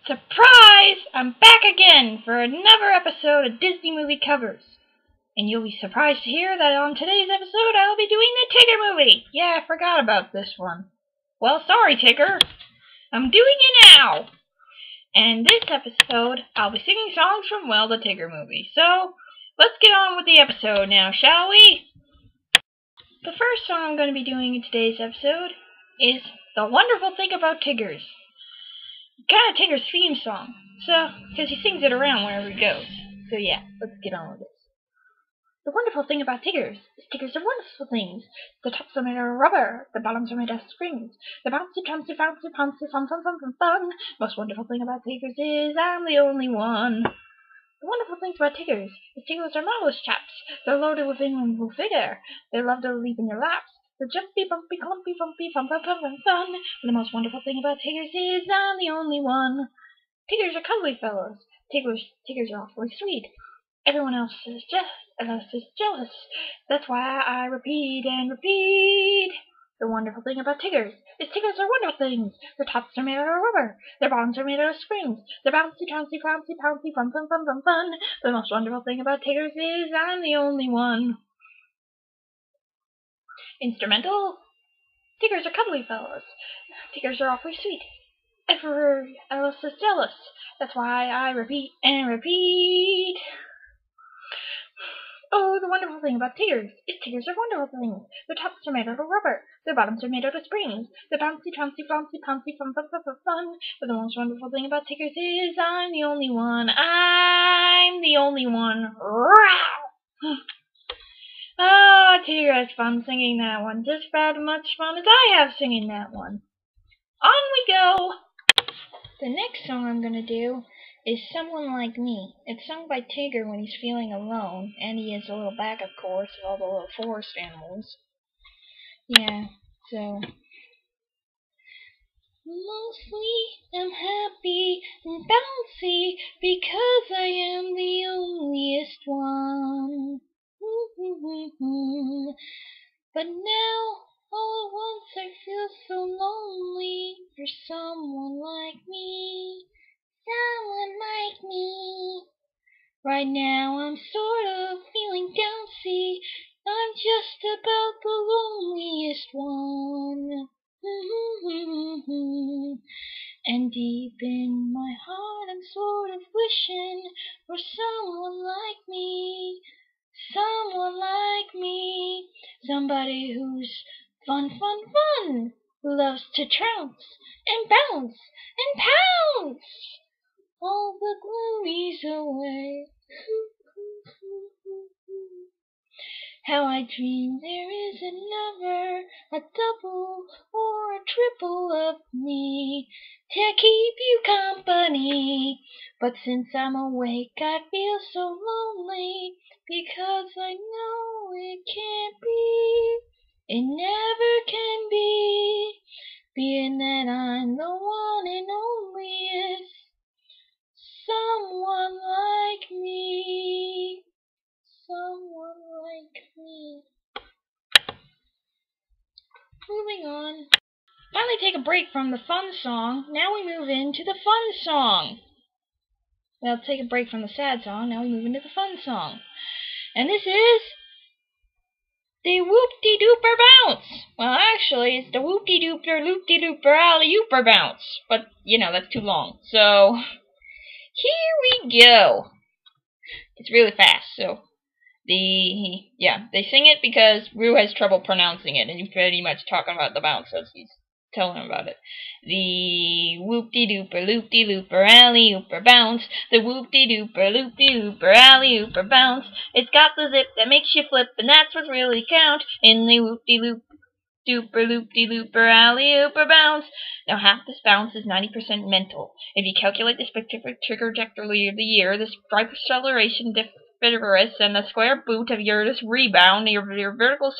Surprise! I'm back again for another episode of Disney Movie Covers. And you'll be surprised to hear that on today's episode I'll be doing the Tigger movie. Yeah, I forgot about this one. Well, sorry, Tigger. I'm doing it now. And this episode, I'll be singing songs from, well, the Tigger movie. So, let's get on with the episode now, shall we? The first song I'm going to be doing in today's episode is The Wonderful Thing About Tiggers. Kind of Tigger's theme song, so, because he sings it around wherever he goes. So yeah, let's get on with this. The wonderful thing about Tiggers is Tiggers are wonderful things. The tops are made of rubber, the bottoms are made of springs. The bouncy, bouncy, bouncy, bouncy, fun, fun, fun, fun, fun. Most wonderful thing about Tiggers is I'm the only one. The wonderful things about Tiggers is Tiggers are marvelous chaps. They're loaded with innumerable vigor. They love to leap in your laps. The jumpy, bumpy, clumpy, fumpy, fun, fun, fun, fun, fun. The most wonderful thing about Tiggers is I'm the only one. Tiggers are cuddly fellows. Tiggers are awfully sweet. Everyone else is jealous. That's why I repeat and repeat. The wonderful thing about Tiggers is Tiggers are wonderful things. Their tops are made out of rubber. Their bottoms are made out of springs. They're bouncy, bouncy, bouncy, bouncy, fun, fun, fun, fun, fun. The most wonderful thing about Tiggers is I'm the only one. Instrumental. Tiggers are cuddly fellows. Tiggers are awfully sweet. Everyone else is jealous. That's why I repeat and repeat. Oh, the wonderful thing about Tiggers is Tiggers are wonderful things. Their tops are made out of rubber. Their bottoms are made out of springs. They're bouncy, bouncy, bouncy, bouncy, fun, fun, fun, fun, fun. But the most wonderful thing about Tiggers is I'm the only one. I'm the only one. Row! Oh, Tigger has fun singing that one. Just about as much fun as I have singing that one. On we go! The next song I'm gonna do is Someone Like Me. It's sung by Tigger when he's feeling alone, and he has a little backup chorus of all the little forest animals. Yeah, so... Mostly I'm happy and bouncy because I am the onlyest one. But now, all at once, I feel so lonely for someone like me. Someone like me. Right now, I'm sort of feeling downsy. I'm just about the loneliest one. And deep in my heart, I'm sort of wishing for someone like me. Someone like me, somebody who's fun, fun, fun, who loves to trounce and bounce and pounce all the gloomies away. How I dream there is another, a double or a triple of me to keep you company. But since I'm awake, I feel so lonely because I know it can't be. It never can be, being that I'm the one and onlyest. Someone like me. Someone like me. Moving on. Finally take a break from the fun song. Now we move into the fun song. Well, take a break from the sad song. Now we move into the fun song. And this is the Whoop-de-dooper Bounce. Well, actually, it's the Whoop-de-dooper, Loop-de-dooper, Alley-ooper Bounce. But, you know, that's too long. So, here we go. It's really fast, so... they sing it because Roo has trouble pronouncing it, and he's pretty much talking about the bounce as he's telling him about it. The whoop-de-dooper, loop-de-looper, alley-ooper bounce. The whoop-de-dooper, loop-de-looper, alley-ooper bounce. It's got the zip that makes you flip, and that's what really counts in the whoop-de-loop-dooper, loop-de-looper, alley-ooper bounce. Now, half this bounce is 90% mental. If you calculate the specific trajectory of the year, the stripe acceleration difference, and the square boot of your rebound, your vertical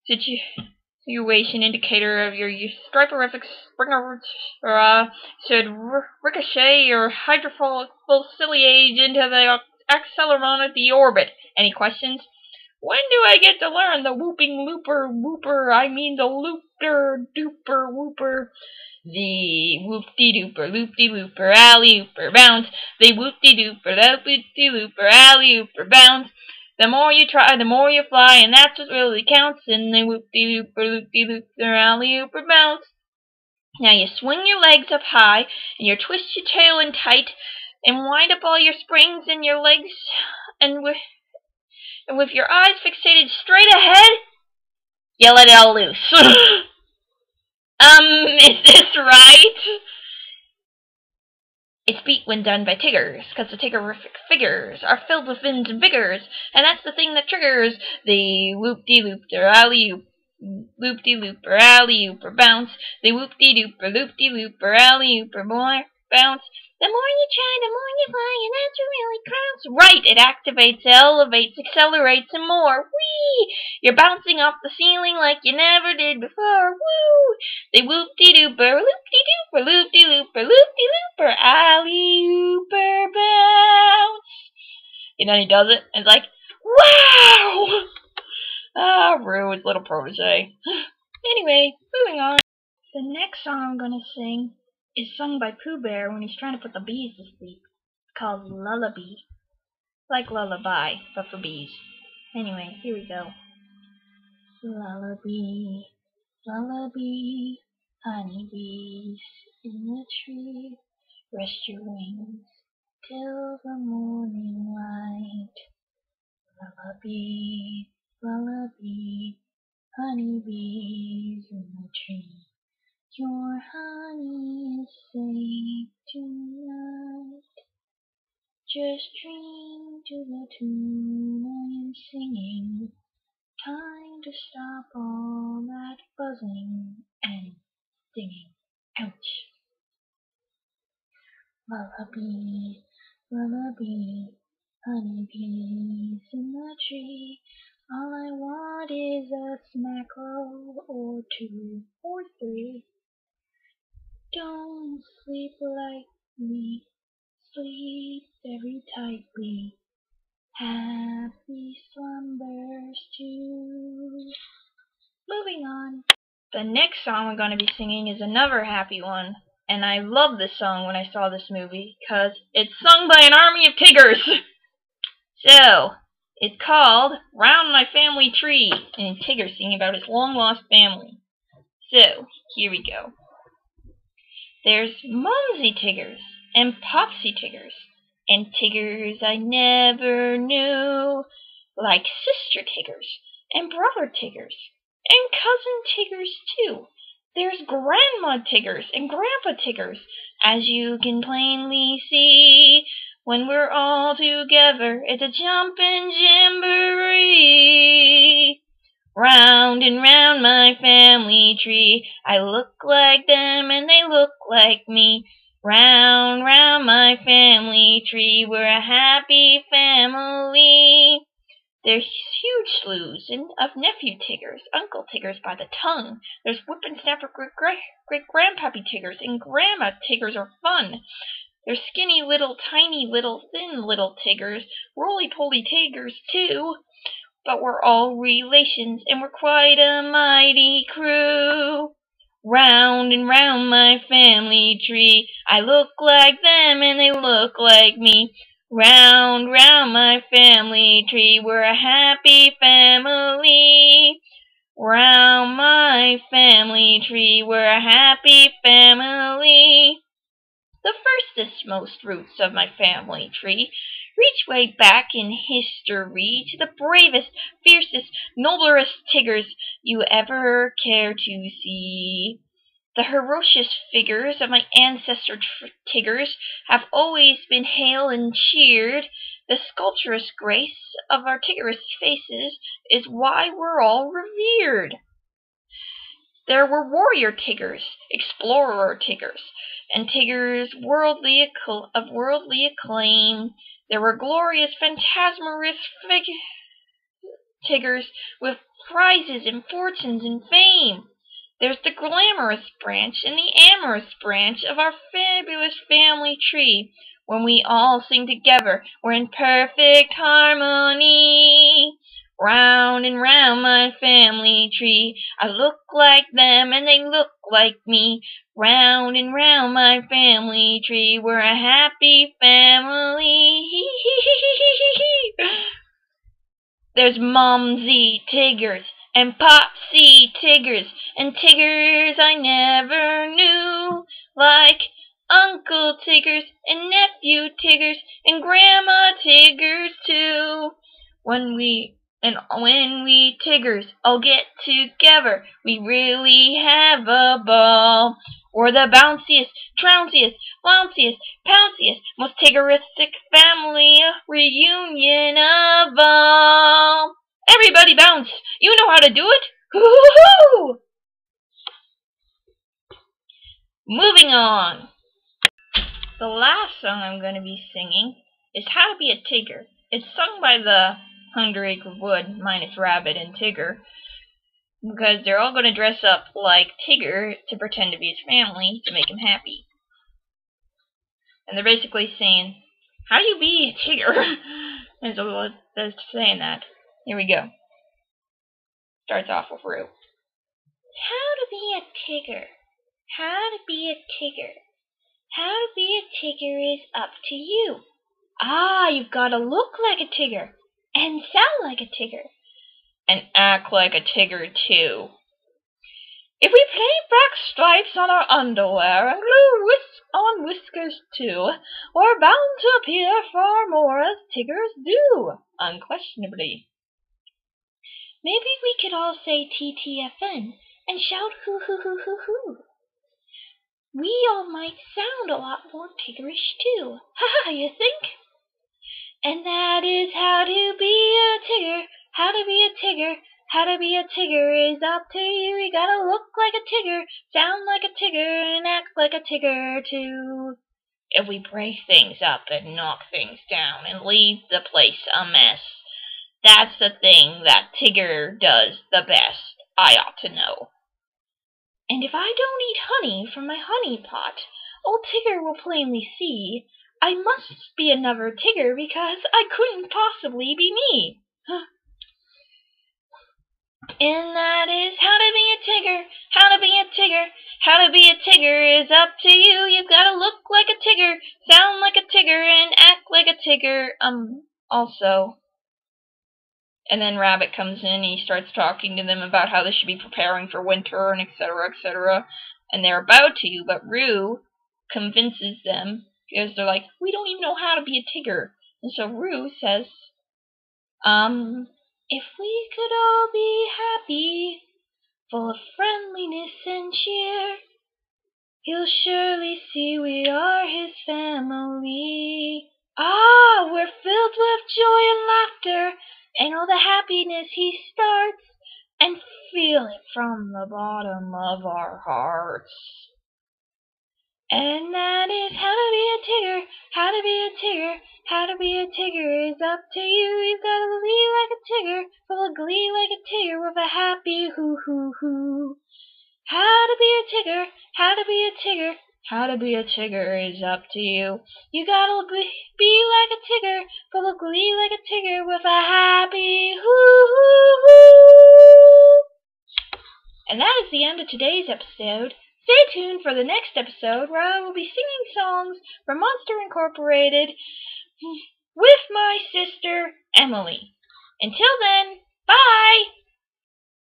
situation indicator of your striperific springer should ricochet your hydrophilic ciliage into the acceleron of the orbit. Any questions? When do I get to learn the whooping looper whooper? I mean the looper duper whooper. The whoop-de-dooper, loop-de-looper, alley-ooper, bounce. The whoop-de-dooper, loop-de-looper, alley-ooper, bounce. The more you try, the more you fly, and that's what really counts. In the whoop-de-dooper, loop-de-looper, alley-ooper, bounce. Now you swing your legs up high, and you twist your tail in tight, and wind up all your springs in your legs, and with your eyes fixated straight ahead, you let it all loose. Is this right? It's beat when done by Tiggers, 'cause the Tiggerific figures are filled with vins and vigors, and that's the thing that triggers the whoop-de-looper, alley-oop, loop-de-looper, alley-ooper, bounce. The whoop-de-dooper, loop-de-looper, alley-ooper, bounce. The more you try, the more you fly, and that's what really counts. Right, it activates, elevates, accelerates, and more. Whee! You're bouncing off the ceiling like you never did before. Woo! The whoop-de-dooper, loop-de-dooper, loop-de-looper, loop-de-looper, alley-ooper, bounce. And then he does it, and it's like, wow! Ah, rude little protege. Anyway, moving on. The next song I'm gonna sing is sung by Pooh Bear when he's trying to put the bees to sleep. It's called Lullabee. Like lullaby, but for bees. Anyway, here we go. Lullabee, lullabee, honeybees in the tree. Rest your wings till the morning light. Lullabee, lullabee, honeybees in the tree. Your honey is safe tonight. Just dream to the tune I am singing. Time to stop all that buzzing and stinging. Ouch. Lullabee, lullabee, honeybees in the tree. All I want is a smack roll or two or three. Don't sleep like me, sleep very tightly. Happy slumbers too. Moving on. The next song we're going to be singing is another happy one. And I loved this song when I saw this movie, because it's sung by an army of Tiggers. So, it's called Round My Family Tree, and Tigger singing about his long-lost family. So, here we go. There's Mumsy Tiggers, and Popsy Tiggers, and Tiggers I never knew, like Sister Tiggers, and Brother Tiggers, and Cousin Tiggers too. There's Grandma Tiggers and Grandpa Tiggers, as you can plainly see. When we're all together, it's a jumpin' jamboree. Round and round my family tree, I look like them and they look like me. Round, round my family tree, we're a happy family. There's huge slews of nephew Tiggers, Uncle Tiggers by the tongue. There's whip-and-snapper great-grandpappy Tiggers, and Grandma Tiggers are fun. There's skinny little, tiny little, thin little Tiggers, roly-poly Tiggers too. But we're all relations, and we're quite a mighty crew. Round and round my family tree, I look like them and they look like me. Round, round my family tree, we're a happy family. Round my family tree, we're a happy family. The firstest roots of my family tree reach way back in history to the bravest, fiercest, noblest Tiggers you ever care to see. The ferocious figures of my ancestor Tiggers have always been hailed and cheered. The sculpturous grace of our Tiggerous faces is why we're all revered. There were warrior Tiggers, explorer Tiggers, and Tiggers of worldly acclaim. There were glorious, phantasmagoric Tiggers with prizes and fortunes and fame. There's the glamorous branch and the amorous branch of our fabulous family tree. When we all sing together, we're in perfect harmony. Round and round my family tree, I look like them and they look like me. Round and round my family tree, we're a happy family. There's Momsy Tiggers and Popsy Tiggers and Tiggers I never knew, like Uncle Tiggers and Nephew Tiggers and Grandma Tiggers too. When we Tiggers all get together, we really have a ball. We're the bounciest, trounciest, flounciest, pounciest, most Tiggeristic family reunion of all. Everybody bounce! You know how to do it! Hoo-hoo-hoo! Moving on. The last song I'm going to be singing is How to Be a Tigger. It's sung by the 100 Acre Wood minus Rabbit and Tigger, because they're all going to dress up like Tigger to pretend to be his family to make him happy. And they're basically saying, how do you be a Tigger? And so they're saying that. Here we go. Starts off with Roo. How to be a Tigger. How to be a Tigger. How to be a Tigger is up to you. You've got to look like a Tigger. And sound like a Tigger. And act like a Tigger, too. If we paint black stripes on our underwear and glue on whiskers, too, we're bound to appear far more as Tiggers do, unquestionably. Maybe we could all say TTFN and shout hoo-hoo-hoo-hoo-hoo. We all might sound a lot more Tiggerish, too. Ha-ha, you think? And that is how to be a Tigger. How to be a Tigger. How to be a Tigger is up to you. You gotta look like a Tigger, sound like a Tigger, and act like a Tigger, too. If we break things up and knock things down and leave the place a mess, that's the thing that Tigger does the best. I ought to know. And if I don't eat honey from my honey pot, old Tigger will plainly see I must be another Tigger because I couldn't possibly be me. And that is how to be a Tigger, how to be a Tigger, how to be a Tigger is up to you. You've got to look like a Tigger, sound like a Tigger, and act like a Tigger, also. And then Rabbit comes in and he starts talking to them about how they should be preparing for winter and etc., etc. And they're about to, but Roo convinces them because they're like, we don't even know how to be a Tigger. And so Roo says, if we could all be happy, full of friendliness and cheer, he'll surely see we are his family. We're filled with joy and laughter, and all the happiness he starts, and feel it from the bottom of our hearts. And that is how to be a Tigger, how to be a Tigger, how to be a Tigger is up to you. You've got to be like a Tigger, full of glee like a Tigger with a happy hoo-hoo-hoo. How to be a Tigger, how to be a Tigger, how to be a Tigger is up to you. You gotta be like a Tigger, full of glee like a Tigger with a happy hoo-hoo-hoo. And that is the end of today's episode. Stay tuned for the next episode where I will be singing songs from Monster Incorporated with my sister Emily. Until then, bye!